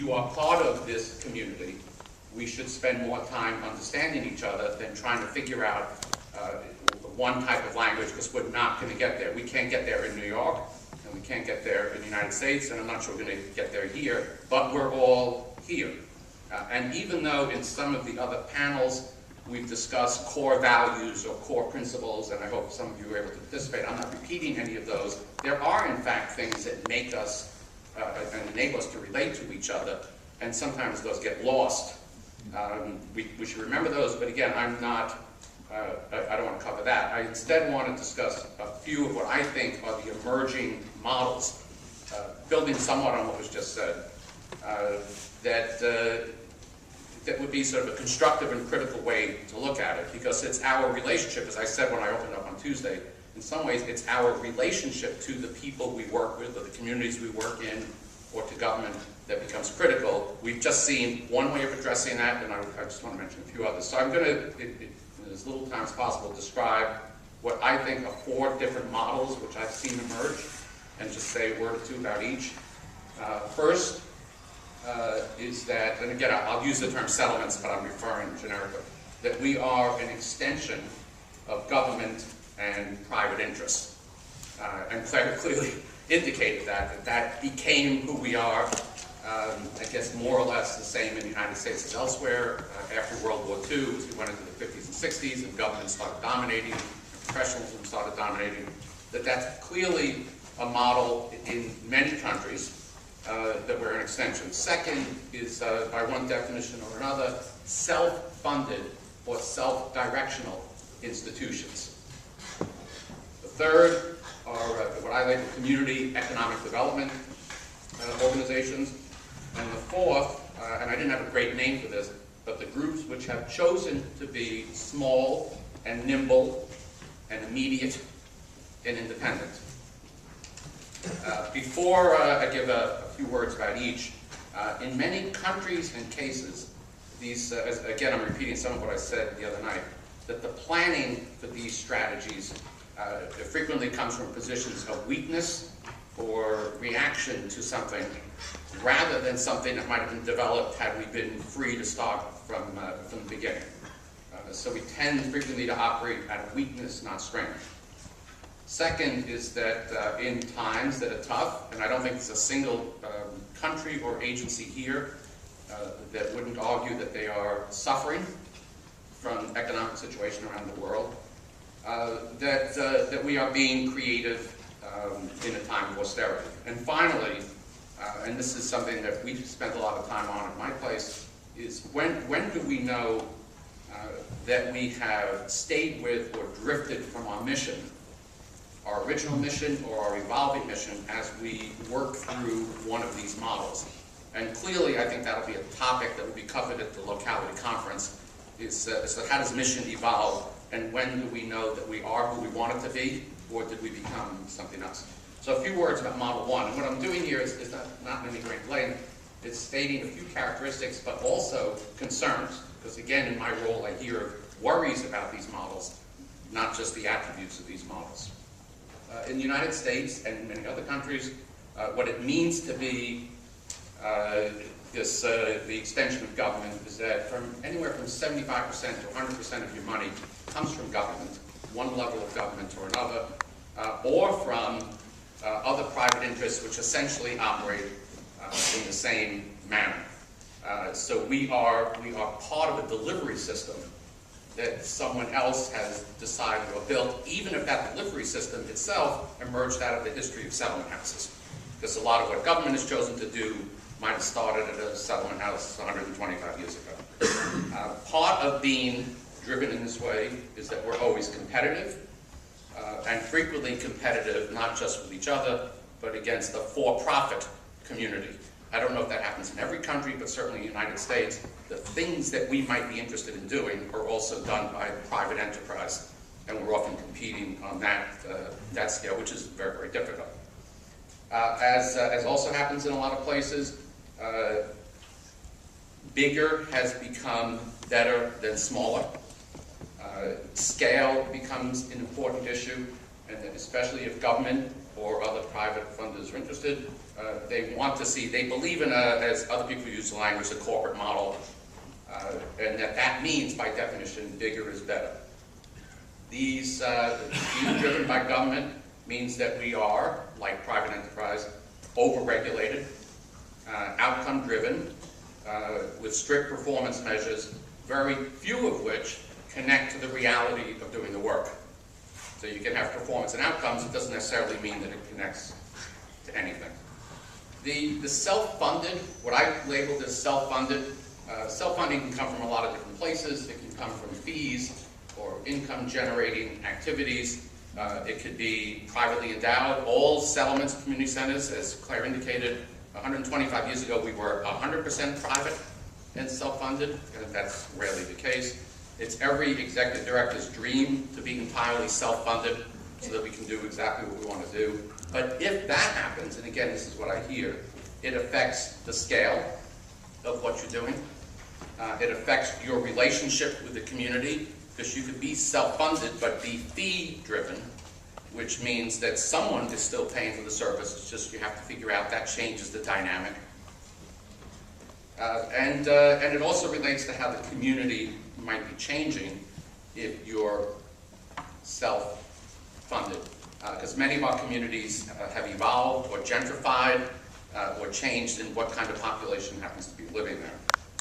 you are part of this community, we should spend more time understanding each other than trying to figure out one type of language, because we're not going to get there. We can't get there in New York, and we can't get there in the United States, and I'm not sure we're going to get there here, but we're all here. And even though in some of the other panels we've discussed core values or core principles, and I hope some of you were able to participate, I'm not repeating any of those, there are in fact things that make us and enable us to relate to each other, and sometimes those get lost. We should remember those, but again, I don't want to cover that. I instead want to discuss a few of what I think are the emerging models, building somewhat on what was just said, that would be sort of a constructive and critical way to look at it, because it's our relationship, as I said when I opened up on Tuesday, in some ways it's our relationship to the people we work with, or the communities we work in, or to government that becomes critical. We've just seen one way of addressing that, and I just want to mention a few others. So I'm going to, in as little time as possible, describe what I think are 4 different models which I've seen emerge, and just say a word or two about each. First is that, and again, I'll use the term settlements, but I'm referring generically, that we are an extension of government and private interests. And Claire clearly indicated that became who we are, I guess more or less the same in the United States as elsewhere. After World War II, as we went into the 50s and 60s, and government started dominating, and professionalism started dominating, that's clearly a model in many countries that we're an extension. Second is, by one definition or another, self-funded or self-directional institutions. The third are what I label community economic development organizations. And the fourth, and I didn't have a great name for this, but the groups which have chosen to be small and nimble and immediate and independent. Before I give a few words about each, in many countries and cases, these, again I'm repeating some of what I said the other night, that the planning for these strategies frequently comes from positions of weakness or reaction to something, rather than something that might have been developed had we been free to start from the beginning. So we tend frequently to operate out of weakness, not strength. Second is that in times that are tough, and I don't think there's a single country or agency here that wouldn't argue that they are suffering from economic situation around the world, that we are being creative in a time of austerity. And finally, and this is something that we've spent a lot of time on at my place, is when do we know that we have stayed with or drifted from our mission, our original mission or our evolving mission, as we work through one of these models. And clearly, I think that'll be a topic that will be covered at the locality conference, is how does mission evolve, and when do we know that we are who we wanted to be, or did we become something else? So a few words about Model 1. And what I'm doing here is not in any great length. It's stating a few characteristics, but also concerns, because again, in my role, I hear worries about these models, not just the attributes of these models. In the United States and many other countries, what it means to be the extension of government is that anywhere from 75% to 100% of your money comes from government, one level of government or another, or from other private interests which essentially operate in the same manner. So we are part of a delivery system that someone else has decided or built, even if that delivery system itself emerged out of the history of settlement houses. Because a lot of what government has chosen to do might have started at a settlement house 125 years ago. Part of being driven in this way is that we're always competitive, and frequently competitive not just with each other, but against the for-profit community. I don't know if that happens in every country, but certainly in the United States, the things that we might be interested in doing are also done by private enterprise, and we're often competing on that scale, which is very, very difficult. As also happens in a lot of places, bigger has become better than smaller. Scale becomes an important issue, and especially if government or other private funders are interested, they want to see, they believe in as other people use the language, a corporate model, and that means, by definition, bigger is better. These being driven by government means that we are, like private enterprise, over-regulated, outcome-driven, with strict performance measures, very few of which connect to the reality of doing the work. So you can have performance and outcomes, it doesn't necessarily mean that it connects to anything. The self-funded, what I labeled as self-funded, self-funding can come from a lot of different places. It can come from fees or income-generating activities. It could be privately endowed. All settlements, community centers, as Claire indicated, 125 years ago we were 100% private and self-funded, and that's rarely the case. It's every executive director's dream to be entirely self-funded so that we can do exactly what we want to do. But if that happens, and again, this is what I hear, it affects the scale of what you're doing. It affects your relationship with the community, because you could be self-funded but be fee-driven, which means that someone is still paying for the service. It's just you have to figure out that changes the dynamic. And it also relates to how the community might be changing if you're self-funded. Because many of our communities have evolved or gentrified or changed in what kind of population happens to be living there.